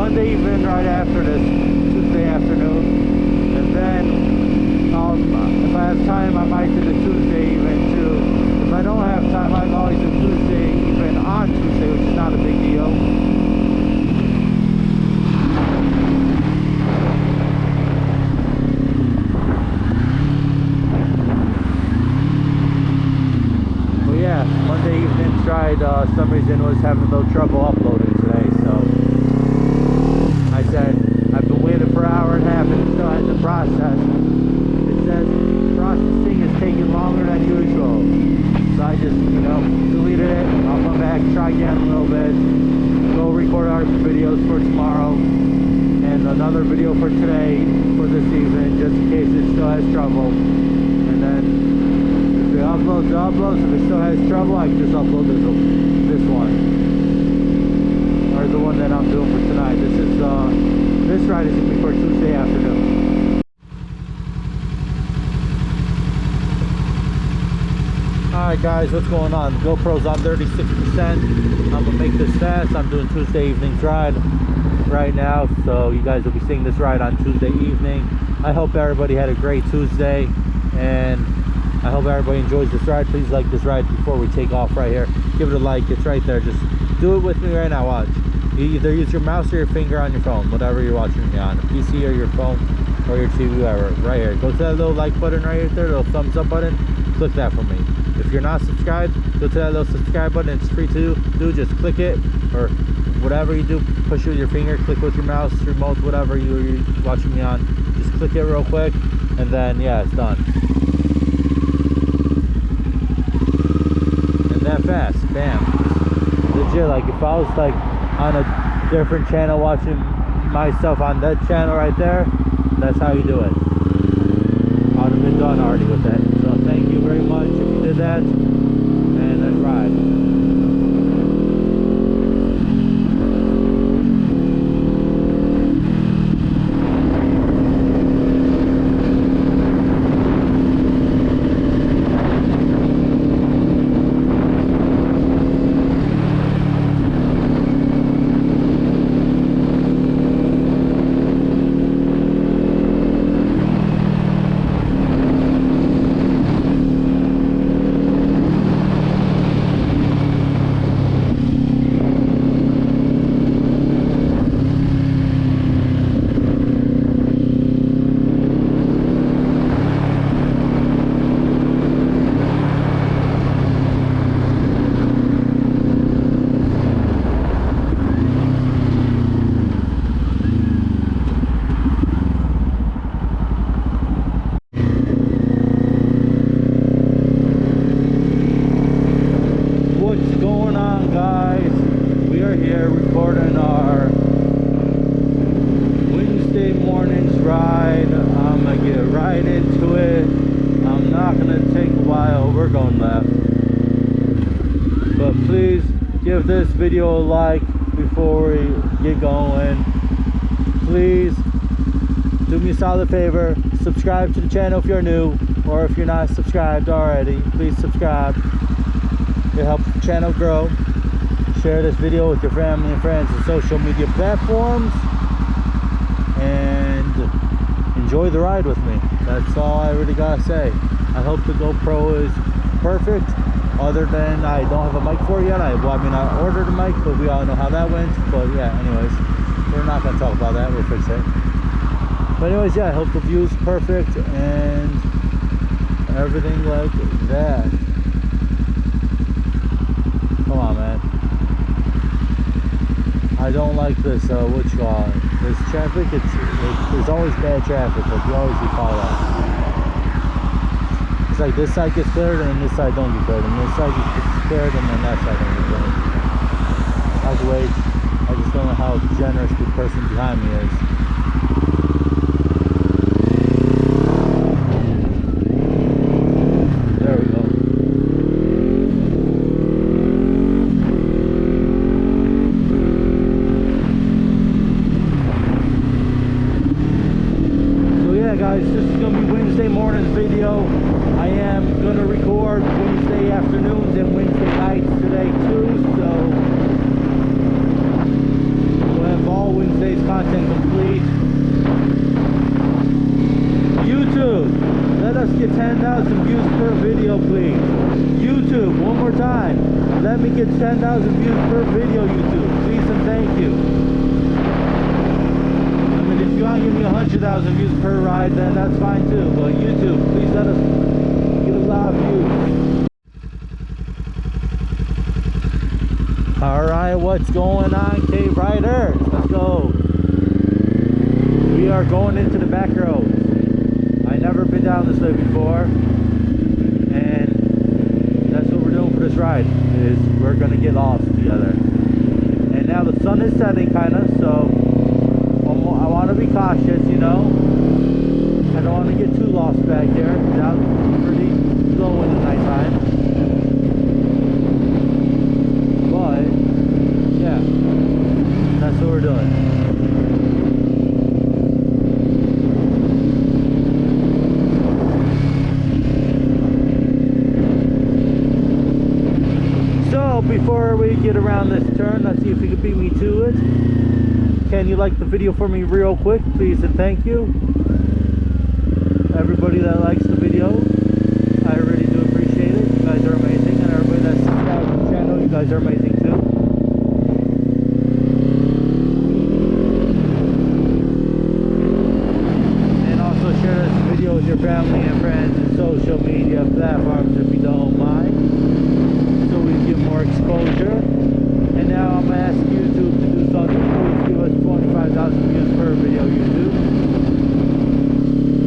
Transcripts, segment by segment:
Monday evening right after this, Tuesday afternoon. And then if I have time, I might do the Tuesday evening too. If I don't have time, I can always do Tuesday evening on Tuesday, which is not a big deal. Monday evening tried, some reason was having a little trouble uploading today, so I said I've been waiting for an hour and a half and it still hasn't processed. It says processing is taking longer than usual, so I just, deleted it. I'll come back, try again a little bit, go record our videos for tomorrow and another video for today, for this evening, just in case it still has trouble. And then uploads. If it still has trouble, I can just upload this one, or the one that I'm doing for tonight. This ride is gonna be for Tuesday afternoon. Alright guys, what's going on? The GoPro's on 36%. I'm gonna make this fast. I'm doing Tuesday evening's ride right now, so you guys will be seeing this ride on Tuesday evening. I hope everybody had a great Tuesday, and I hope everybody enjoys this ride. Please like this ride before we take off right here. Give it a like. It's right there. Just do it with me right now. Watch. You either use your mouse or your finger on your phone, whatever you're watching me on, a PC or your phone or your TV, whatever. Right here. Go to that little like button right there, little thumbs up button. Click that for me. If you're not subscribed, go to that little subscribe button. It's free to do. Just click it, or whatever you do. Push it with your finger. Click with your mouse, remote, whatever you're watching me on. Just click it real quick, and then yeah, it's done. That fast, bam. Legit, like if I was like on a different channel watching myself on that channel right there, that's how you do it. I'd have been done already with that. So thank you very much if you did that, and let's ride. Give this video a like before we get going. Please do me a solid favor, subscribe to the channel if you're new, or if you're not subscribed already, please subscribe. It helps the channel grow. Share this video with your family and friends on social media platforms, and enjoy the ride with me. That's all I really gotta say. I hope the GoPro is perfect. Other than I don't have a mic for it yet. I ordered a mic, but we all know how that went. But yeah, anyways, we're not going to talk about that. We'll fix it. But anyways, yeah, I hope the view's perfect and everything like that. Come on, man. I don't like this, this traffic. There's always bad traffic, like you always recall that. It's like this side gets cleared and then this side don't get cleared, and this side gets cleared and then that side don't get cleared. I have to wait. I just don't know how generous the person behind me is. There we go. So yeah guys, this is going to be Wednesday morning's video. I am going to record Wednesday afternoons and Wednesday nights today too, so we'll have all Wednesdays get 10,000 views per video, YouTube. Please and thank you. I mean, if you want to give me 100,000 views per ride, then that's fine too. But YouTube, please let us get a lot of views. Alright, what's going on, Cave Riders? Let's go. We are going into the back roads. I've never been down this way before. And that's what we're doing for this ride, is we're going to get lost together. And now the sun is setting kind of, so I want to be cautious, you know. I don't want to get too lost back there. That's pretty slow in the nighttime. But yeah, that's what we're doing. So before we get around this turn, let's see if you can beat me to it. Can you like the video for me real quick, please and thank you. Everybody that likes the video, I really do appreciate it. You guys are amazing, and everybody that's subscribed to the channel, you guys are amazing too. And also share this video with your family and friends and social media platforms if you don't mind, so we get more exposure. And now I'm going to ask YouTube to do something. Please give us 25,000 views per video, YouTube.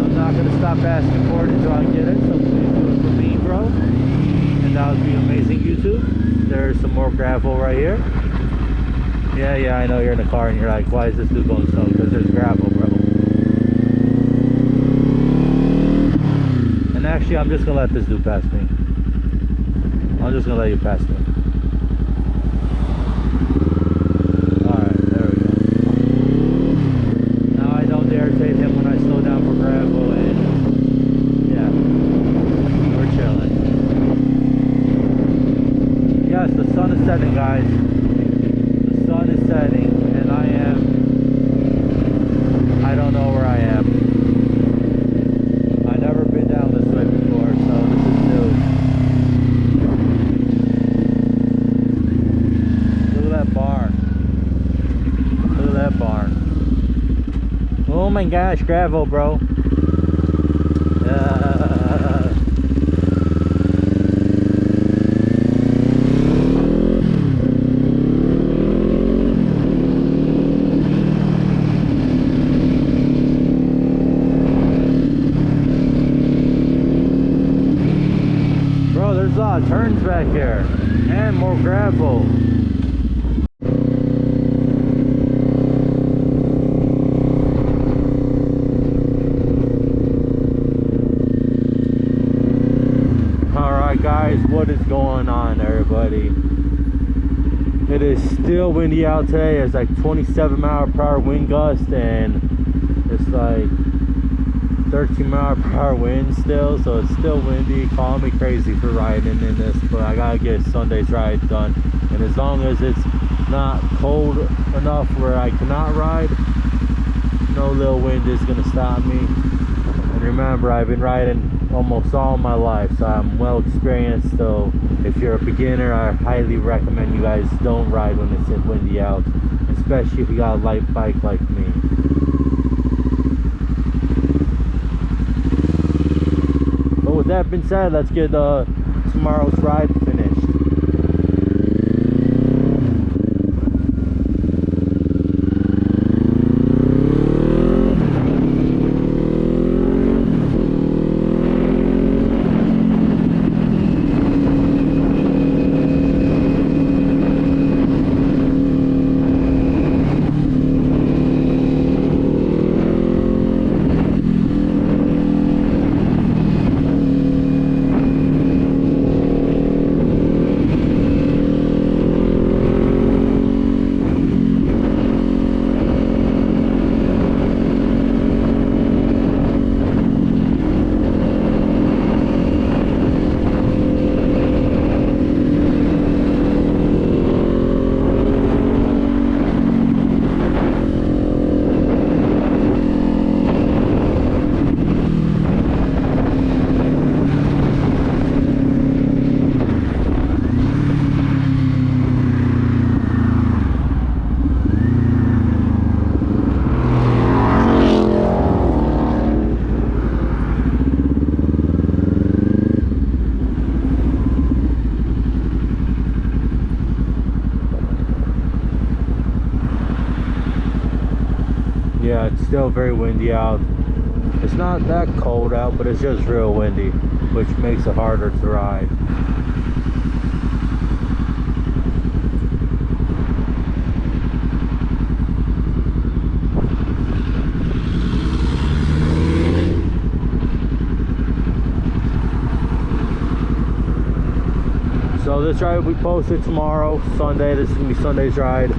I'm not going to stop asking for it until I get it, so please do it for me, bro. And that would be amazing, YouTube. There's some more gravel right here. Yeah, I know you're in the car and you're like, why is this dude going slow? Because there's gravel, bro. And actually, I'm just going to let this dude pass me. I'm just going to let you pass me. Setting, guys. The sun is setting, and I don't know where I am. I've never been down this way before, so this is new. Look at that barn. Look at that barn. Oh my gosh, gravel, bro. There's a lot of turns back here and more gravel. Alright guys, what is going on, everybody? It is still windy out today. It's like 27-mile-per-hour wind gust, and it's like 13-mile-per-hour wind still, so it's still windy. Call me crazy for riding in this, but I gotta get Sunday's ride done. And as long as it's not cold enough where I cannot ride, no little wind is gonna stop me. And remember, I've been riding almost all my life, so I'm well experienced. So if you're a beginner, I highly recommend you guys don't ride when it's windy out, especially if you got a light bike like me. With that being said, let's get tomorrow's ride finished. Yeah, it's still very windy out. It's not that cold out, but it's just real windy, which makes it harder to ride. So this ride will be posted tomorrow, Sunday. This is gonna be Sunday's ride.